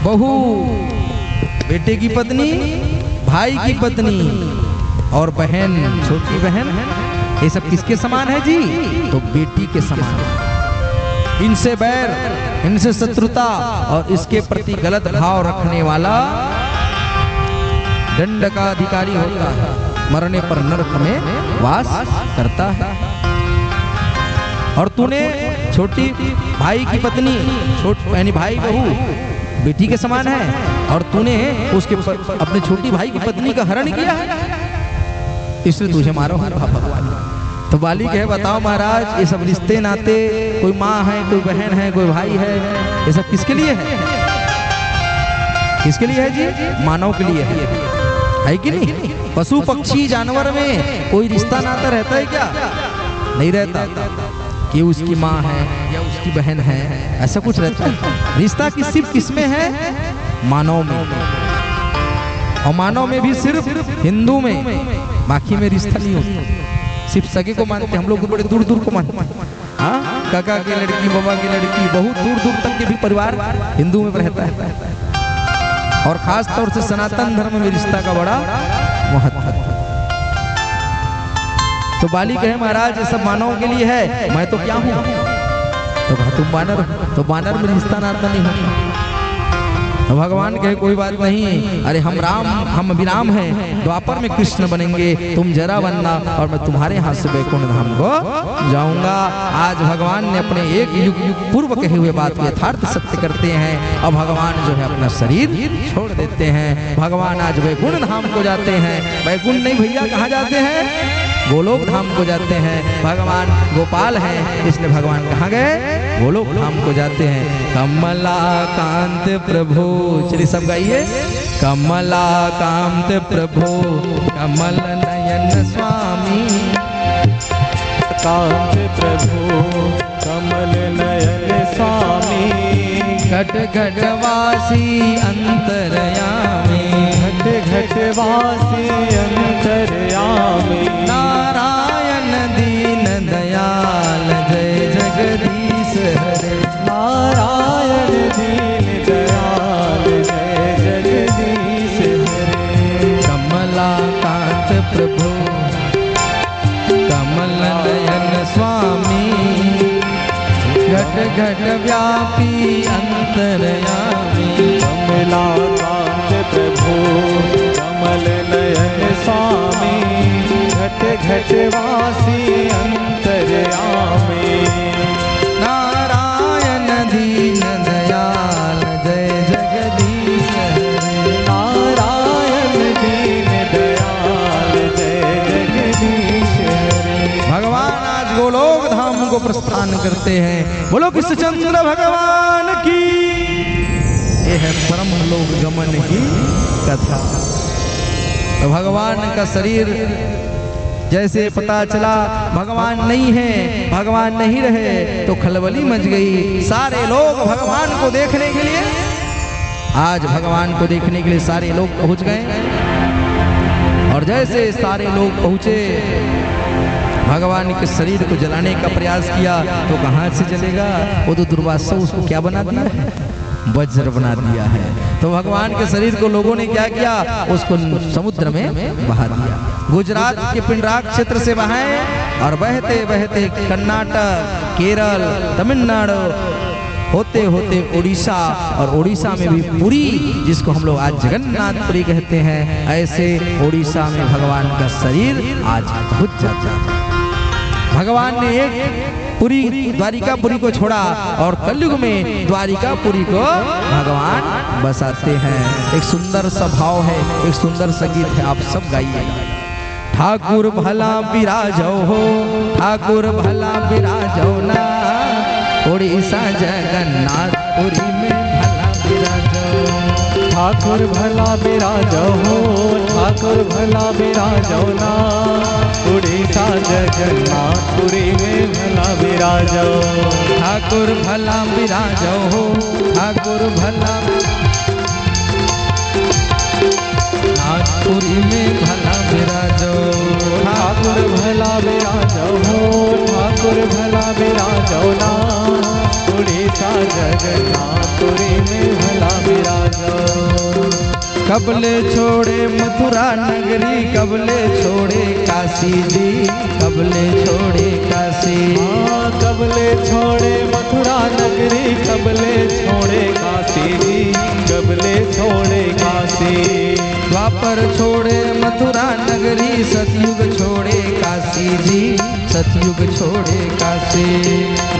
बहू, बेटे की पत्नी, भाई की पत्नी और बहन, छोटी बहन, ये सब किसके समान है जी? तो बेटी के समान। इनसे बैर, इनसे शत्रुता और इसके प्रति गलत भाव रखने वाला दंड का अधिकारी होता है, मरने पर नरक में वास करता है। और तूने छोटी भाई की पत्नी, यानी भाई बहू बेटी के समान है, और तूने उसके अपने छोटी भाई की पत्नी का हरण किया है, इसलिए तुझे मारो भगवान। तो बाली कहे बताओ महाराज, ये सब रिश्ते नाते, कोई माँ है, कोई बहन है, कोई भाई है, ये सब किसके लिए है? किसके लिए है जी? मानव के लिए है कि नहीं? पशु पक्षी जानवर में कोई रिश्ता नाता रहता है क्या? नहीं रहता कि उसकी माँ है या उसकी बहन है, ऐसा कुछ रहता है? रिश्ता सिर्फ किसमें है? मानव में। और मानव में भी सिर्फ हिंदू में, बाकी में रिश्ता नहीं होता। सिर्फ सगे को मानते हम लोग, बड़े दूर दूर को मानते हैं। हाँ, काका की लड़की, बाबा की लड़की, बहुत दूर दूर तक के भी परिवार हिंदू में रहता है। और खास तौर से सनातन धर्म में रिश्ता का बड़ा महत्व है। तो बाली कहे महाराज ये सब मानव के लिए है, मैं तो क्या हूँ? तो कहा तुम बानर, तो बानर में रिश्ता नाता नहीं होता। तो भगवान कहे कोई बात नहीं, अरे हम राम, हम अभिराम हैं, द्वापर में कृष्ण बनेंगे, तुम जरा बनना और मैं तुम्हारे हाथ से वैकुंठ धाम को जाऊंगा। आज भगवान ने अपने एक युग पूर्व कहे हुए बात को यथार्थ सत्य करते हैं। और भगवान जो है अपना शरीर छोड़ देते हैं। भगवान आज वैकुंठ धाम को जाते हैं। वैकुंठ नहीं भैया, कहाँ जाते हैं? गोलोक धाम को जाते हैं। भगवान गोपाल हैं, इसलिए भगवान कहाँ गए? गोलोक धाम को जाते हैं। कमला कांत प्रभु, चलिए सब गाइए। कमला कांत प्रभु, कमल नयन स्वामी, कांत प्रभु, कमल नयन स्वामी, घट घट वासी अंतरयामी, घट घट वासी अंतरयामी, नारायण दीन दयाल जय जगदीश हरे, नारायण दीन दयाल जय जगदीश हरे। कमला कांत प्रभु, कमल नयन स्वामी, घट घट व्यापी अंतरयामी, कमला कांत प्रभु, कमल नयन स्वामी, घट घट वासी अंतरयामी, नारायण दीन दयाल जय जगदीश हरे, नारायण दीन दयाल जय जगदीश हरे। भगवान आज गोलोक धाम को प्रस्थान करते हैं। बोलो कृष्णचंद्र भगवान की। ये है परम लोक गमन की कथा। तो भगवान का शरीर जैसे पता चला भगवान नहीं है, भगवान नहीं रहे, तो खलबली मच गई। सारे लोग भगवान को देखने के लिए, आज भगवान को देखने के लिए सारे लोग पहुंच गए। और जैसे सारे लोग पहुंचे, भगवान के शरीर को जलाने का प्रयास किया, तो कहाँ से जलेगा? वो तो दुर्वासा उसको क्या बना दिया है? वज्र बना दिया है। तो भगवान के शरीर को लोगों ने क्या किया? उसको समुद्र में बहा दिया। गुजरात के पिंडराक क्षेत्र से बहाए और बहते बहते कर्नाटक, केरल, तमिलनाडु होते होते उड़ीसा, और उड़ीसा में भी पुरी, जिसको हम लोग आज जगन्नाथपुरी कहते हैं, ऐसे उड़ीसा में भगवान का शरीर आज पहुंच जाता है। भगवान ने एक पुरी, द्वारिकापुरी को छोड़ा और कलयुग में द्वारिकापुरी को भगवान बसाते हैं। एक सुंदर सा भाव है, एक सुंदर सा गीत है, आप सब गाइए। ठाकुर भला विराजो हो, ठाकुर भला विराजो ना, उड़ीसा जगन्नाथपुरी में भला विराजो। ठाकुर भला विराजो हो, ठाकुर भला विराजो ना, उड़ीसा जगन्नाथपुरी में भला विराजो। ठाकुर भला विराजो हो, ठाकुर भला नाथपुरी में भला विराजो। ठाकुर भला विराजो हो, ठाकुर भला विराजो ना, उड़ीसा जगन्नाथपुरी में भला विराजो। कबले छोड़े मथुरा नगरी, कबले छोड़े काशी जी, कबले छोड़े काशी। कबले छोड़े मथुरा नगरी, कबले छोड़े काशी जी, कबले छोड़े काशी। द्वापर छोड़े मथुरा नगरी, सतयुग छोड़े काशी जी, सतयुग छोड़े काशी।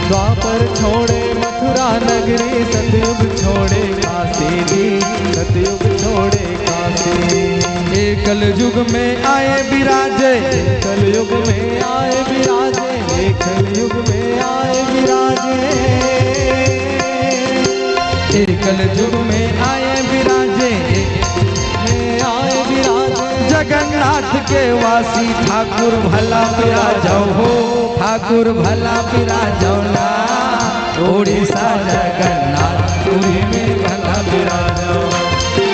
द्वापर छोड़े मथुरा नगरी, सतयुग छोड़े काशी जी, सतयुग छोड़े काशी। कल युग में आए विराजे, कलयुग में आए विराजे, कलयुग में आए विराजे। कल युग में आए विराजे, आए विराजे। जगन्नाथ के वासी ठाकुर भला विराजो हो, ठाकुर भला विराजो ना। उड़ीसा जगन्नाथपुरी में भला विराजो,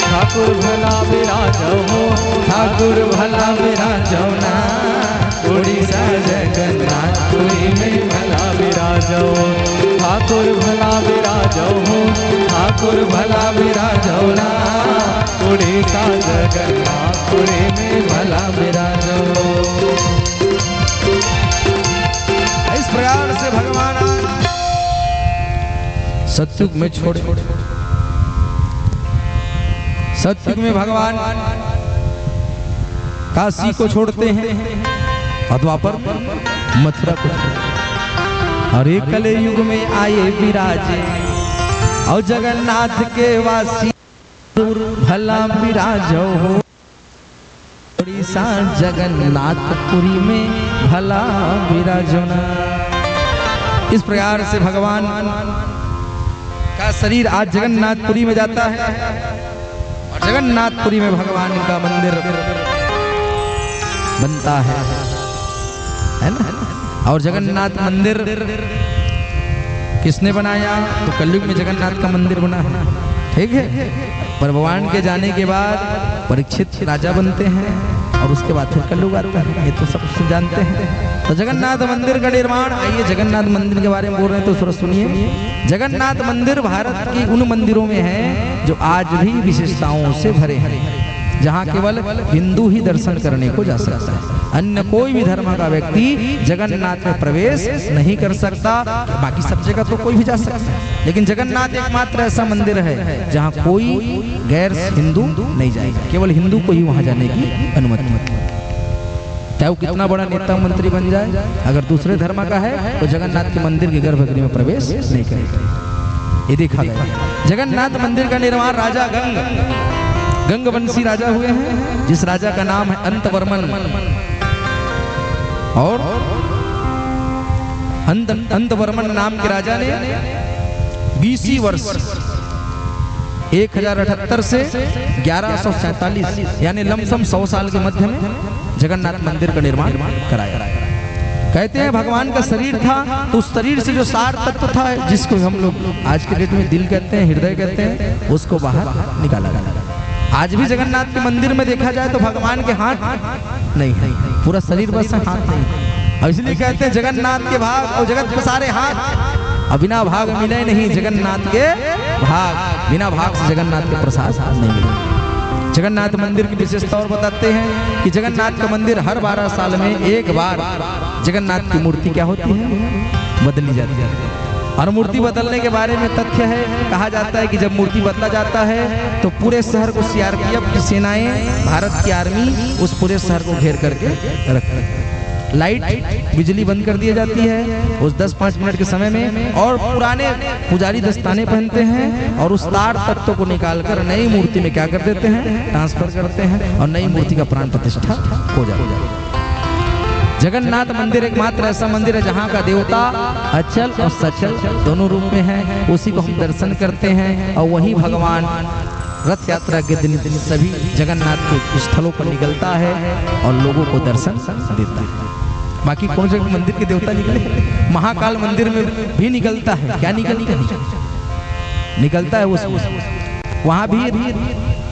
ठाकुर भला विराजो हो, ठाकुर भला विराजो ना। उड़ीसा जगन्नाथपुरी में भला विराजो, ठाकुर भला विराजो हो, ठाकुर भला विराजो ना। उड़ीसा जगन्नाथपुरी में भला विराजो। इस प्रकार से भगवान सतयुग में छोड़े, सतयुग में भगवान काशी को छोड़ते हैं और द्वापर मथुरा को छोड़ते। और एक कले युग में आए विराजे और जगन्नाथ के वासी भला विराजो हो। उड़ीसा जगन्नाथपुरी में भला विराजो ना। इस प्रकार से भगवान का शरीर आज जगन्नाथपुरी में जाता है और जगन्नाथपुरी में भगवान का मंदिर बनता है ना। और जगन्नाथ मंदिर किसने बनाया? तो कलयुग में जगन्नाथ का मंदिर बना है, ठीक है। पर भगवान के जाने के बाद परीक्षित राजा बनते हैं और उसके बाद फिर कलयुग आता है, ये तो सब जानते हैं। तो जगन्नाथ मंदिर का निर्माण, आइए जगन्नाथ मंदिर के बारे में बोल रहे हैं तो थोड़ा सुनिए। जगन्नाथ मंदिर भारत के उन मंदिरों में है जो आज भी विशेषताओं से भरे हैं, जहाँ केवल हिंदू ही दर्शन करने को जा सकता है। अन्य कोई भी धर्म का व्यक्ति जगन्नाथ में प्रवेश नहीं कर सकता। बाकी सब जगह तो कोई भी जा सकता है, लेकिन जगन्नाथ एकमात्र ऐसा मंदिर है जहाँ कोई गैर हिंदू नहीं जाएगा, केवल हिंदू को ही वहाँ जाने की अनुमति। चाहे वो कितना बड़ा नेता मंत्री बन जाए, अगर दूसरे धर्म का है तो जगन्नाथ के मंदिर के गर्भगृह में प्रवेश नहीं करेगा। ये देखा गया। जगन्नाथ मंदिर का निर्माण राजा गंगवंशी राजा हुए हैं, जिस राजा का नाम है अंतवर्मन। और अंतवर्मन नाम के राजा ने 20 वर्ष 1078 से 1147 यानी लमसम 100 साल के मध्य में जगन्नाथ मंदिर का निर्माण कराया। कहते हैं भगवान का शरीर था तो उस शरीर से जो सार तत्व था, जिसको हम लोग आज के डेट में दिल कहते हैं, हृदय कहते हैं, उसको बाहर निकाला गया। आज भी जगन्नाथ के मंदिर में देखा जाए तो भगवान के हाथ नहीं है, पूरा शरीर बस है, हाथ नहीं। और इसलिए कहते हैं जगन्नाथ के भाग और जगत के सारे हाथ, और बिना भाग मिले नहीं जगन्नाथ के भाग, बिना भाग से जगन्नाथ के प्रसाद नहीं मिले। जगन्नाथ मंदिर की विशेषता और बताते हैं कि जगन्नाथ का मंदिर हर 12 साल में एक बार जगन्नाथ की मूर्ति क्या होती है, बदली जाती है। और मूर्ति बदलने के बारे में तथ्य है, कहा जाता है कि जब मूर्ति बदला जाता है तो पूरे शहर को सीआरपीएफ की सेनाएं, भारत की आर्मी उस पूरे शहर को घेर करके रखती है। लाइट बिजली बंद कर दी जाती है उस 10-5 मिनट के समय में, और पुराने पुजारी दस्ताने पहनते हैं और उस तार तत्व को निकालकर नई मूर्ति में क्या कर देते हैं, ट्रांसफर करते हैं, और नई मूर्ति का प्राण प्रतिष्ठा हो जाता है। जगन्नाथ मंदिर एकमात्र ऐसा मंदिर है जहाँ का देवता अचल और सचल दोनों रूप में है, उसी को हम दर्शन करते हैं। और वही भगवान रथ यात्रा के दिन सभी जगन्नाथ के स्थलों पर निकलता है और लोगों को दर्शन देता है। बाकी कौन से मंदिर के देवता निकले, महाकाल मंदिर में भी निकलता है, क्या निकलता है उस वहाँ भी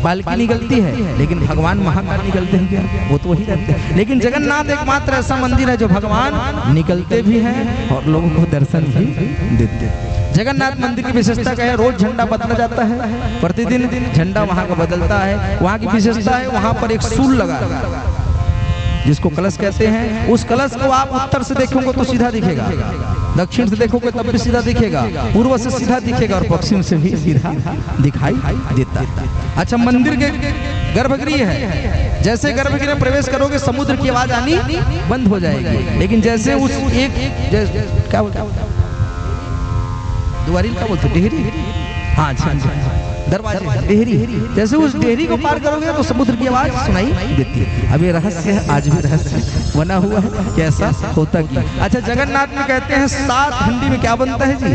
पालकी निकलती है, लेकिन भगवान महाकाल निकलते हैं क्या, वो तो वही रहते हैं। लेकिन जगन्नाथ एकमात्र ऐसा मंदिर है जो भगवान निकलते भी हैं और लोगों को दर्शन भी देते हैं। जगन्नाथ मंदिर की विशेषता क्या है? रोज झंडा बदला जाता है, प्रतिदिन झंडा वहां का बदलता है। वहां की विशेषता है वहां पर एक सूल लगा है जिसको कलश कहते हैं। उस कलश को आप उत्तर से देखोगे तो सीधा दिखेगा, दक्षिण से देखोगे तब भी सीधा दिखेगा, पूर्व से सीधा दिखेगा और पश्चिम से भी सीधा दिखाई देता है। अच्छा, मंदिर के गर्भगृह है, जैसे गर्भगृह में प्रवेश करोगे समुद्र की आवाज आनी बंद हो जाएगी, लेकिन जैसे उस क्या दुआरी क्या बोलते डेहरी, हाँ दरवाजे डेहरी, जैसे उस डेहरी को पार करोगे तो समुद्र की आवाज सुनाई देती है। अब ये रहस्य है, आज भी रहस्य बना हुआ है, कैसा होता कि। अच्छा, जगन्नाथ में कहते हैं 7 हंडी में क्या बनता है जी?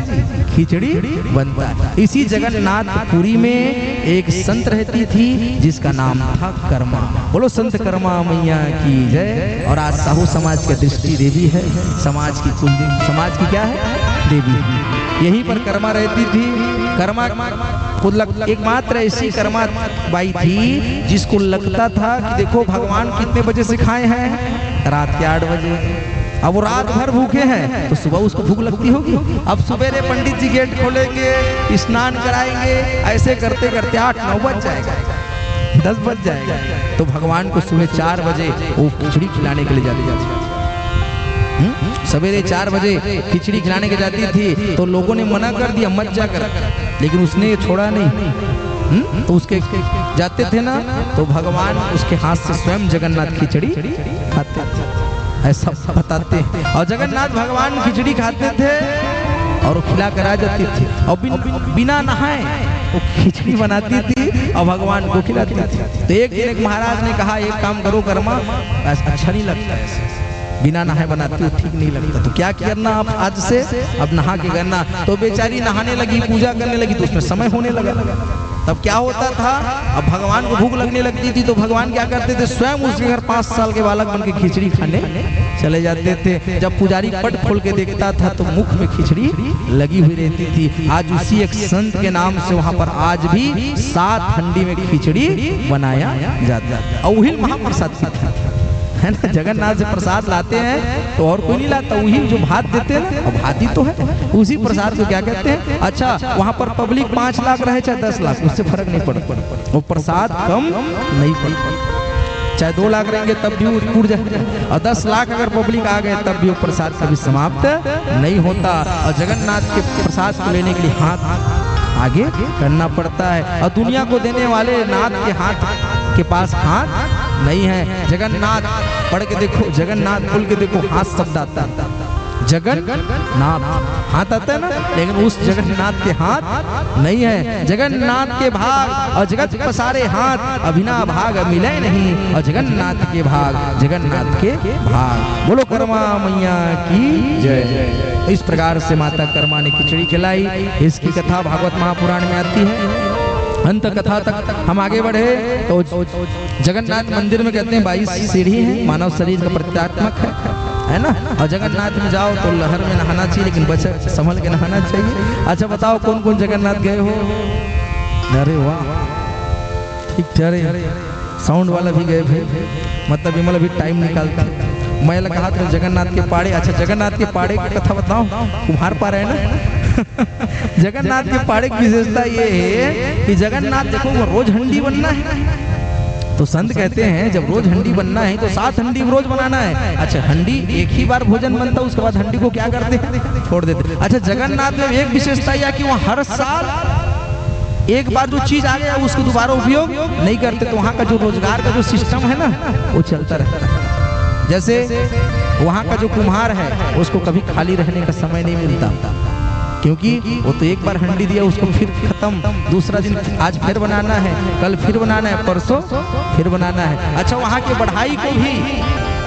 खिचड़ी बनता है। इसी जगन्नाथपुरी में एक संत रहती थी जिसका नाम था कर्मा। बोलो संत कर्मा मैया की जय। और आज साहू समाज की दृष्टि देवी है, समाज की कुलदेवी, समाज की क्या है? देवी। यहीं पर कर्मा रहती थी। कर्मा एकमात्र ऐसी कर्मा बाई थी जिसको लगता था कि देखो भगवान कितने बजे से खाए हैं? रात के 8 बजे। अब वो रात भर भूखे हैं तो सुबह उसको भूख लगती होगी। अब सवेरे पंडित जी गेट खोलेंगे, स्नान कराएंगे, ऐसे करते करते 8-9 बज जाएगा, 10 बज जाएगा। तो भगवान को सुबह 4 बजे वो खिचड़ी खिलाने के लिए जाती सवेरे 4 बजे खिचड़ी खिलाने के जाती थी। तो लोगों ने मना कर दिया मत जाकर, लेकिन उसने ये छोड़ा नहीं। तो उसके जाते थे ना तो भगवान उसके हाथ से स्वयं जगन्नाथ खिचड़ी खाते थे, ऐसा बताते हैं। और जगन्नाथ भगवान खिचड़ी खाते थे और खिला कर आ जाती थी, और बिना नहाए वो खिचड़ी बनाती थी और भगवान को खिलाती थी। तो एक दिन एक महाराज ने कहा एक काम करो कर्मा, अच्छा नहीं लगता है, बिना नहाए बनाती हो, ठीक नहीं लगता, तो क्या करना आप आज से? अब नहा के करना। तो बेचारी नहाने लगी, पूजा करने लगी, तो उसमें समय होने लगा। तब क्या होता था? अब भगवान को भूख लगने लगती थी तो भगवान क्या करते थे? स्वयं उसके घर 5 साल के बालक बन के खिचड़ी खाने चले जाते थे। जब पुजारी पट खोल के देखता था तो मुख में खिचड़ी लगी हुई रहती थी। आज उसी एक संत के नाम से वहां पर आज भी 7 हंडी में खिचड़ी बनाया जाता है। और वही महाप्रसाद है ना, जगन्नाथ से प्रसाद लाते हैं तो और कोई नहीं लाता, वही जो भात देते हैं ना, और भात ही तो है, उसी प्रसाद को क्या कहते हैं? अच्छा, वहाँ पर पब्लिक 5 लाख रहे चाहे 10 लाख, उससे फर्क नहीं पड़ता, वो प्रसाद कम नहीं पड़ता। चाहे 2 लाख रहेंगे तब भी उड़ जाए, और 10 लाख अगर पब्लिक आ गए तब भी वो प्रसाद कभी समाप्त नहीं होता। और जगन्नाथ के प्रसाद को लेने के लिए हाथ आगे करना पड़ता है। और दुनिया को देने वाले नाथ के हाथ के पास हाथ नहीं है। जगन्नाथ पढ़ के देखो, जगन्नाथ बोल के देखो, हाथ शब्द आता है, जगन्नाथ हाथ आता है ना, लेकिन उस जगन्नाथ के हाथ नहीं है। जगन्नाथ के भाग और जगत पसारे हाथ, अभिना भाग मिले नहीं, और जगन्नाथ के भाग जगन्नाथ के भाग। बोलो कर्मा मैया की जय। इस प्रकार से माता कर्मा ने खिचड़ी खिलाई। इसकी कथा भागवत महापुराण में आती है। अंत कथा तक हम आगे बढ़े तो जगन्नाथ मंदिर में कहते हैं 22 सीढ़ी है, मानव शरीर का प्रत्यात्मक है ना। और जगन्नाथ में जाओ तो लहर में नहाना चाहिए, लेकिन बच संभल के नहाना चाहिए। अच्छा बताओ कौन कौन जगन्नाथ गए हो? अरे वाह, ठीक है, साउंड वाला भी गए थे, मतलब विमल अभी टाइम निकालता। मैं कहा था जगन्नाथ के पाड़े। अच्छा, जगन्नाथ के पाड़े की कथा बताओ, कुम्हार पारा है ना। जगन्नाथ के पाड़े की विशेषता ये है कि जगन्नाथ देखो वो रोज हंडी बनना है, तो संत कहते हैं जब रोज हंडी बनना है तो 7 हंडी रोज बनाना है। अच्छा, हंडी एक ही बार भोजन बनता है, उसके बाद हंडी को क्या करते हैं? छोड़ देते। अच्छा, जगन्नाथ में एक विशेषता यह कि वहाँ हर साल एक बार जो चीज आ गया उसको दोबारा उपयोग नहीं करते, तो वहाँ का जो रोजगार का जो सिस्टम है ना वो चलता रहता है। जैसे वहाँ का जो कुम्हार है उसको कभी खाली रहने का समय नहीं मिलता, क्योंकि वो तो एक बार हंडी दिया उसको फिर खत्म, दूसरा दिन आज फिर बनाना है, कल फिर बनाना है, परसों फिर बनाना है। अच्छा, वहाँ के बढ़ाई को भी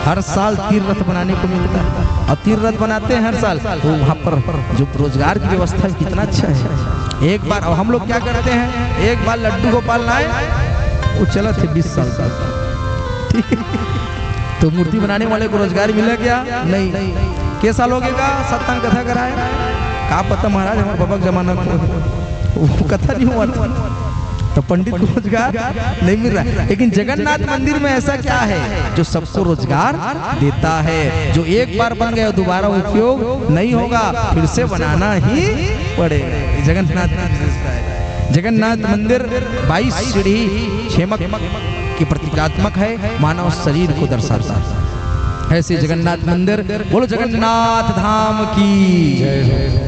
हर साल तीर रथ बनाने को मिलता है, और तीर रथ बनाते हैं हर साल, तो वहाँ पर जो रोजगार की व्यवस्था कितना अच्छा है। एक बार हम लोग क्या करते हैं, एक बार लड्डू गोपाल लाए, वो चला थे 20 साल तक, तो मूर्ति बनाने वाले को रोजगार मिला क्या? नहीं। के साल हो गया सत्संग कथा कराए, का पता महाराज हमारे बाबा के जमाना को कथा नहीं हुआ था। तो पंडित को रोजगार नहीं मिल रहा है। लेकिन जगन्नाथ मंदिर में ऐसा क्या है जो सबको रोजगार देता है, जो एक बार बन गया दोबारा उपयोग नहीं होगा, फिर से बनाना ही पड़ेगा। जगन्नाथ की विशेषता है। जगन्नाथ मंदिर 22 सीढ़ी छेमक की प्रतीकात्मक है, मानव शरीर को दर्शाता है। ऐसे जगन्नाथ मंदिर, बोलो जगन्नाथ धाम की जय।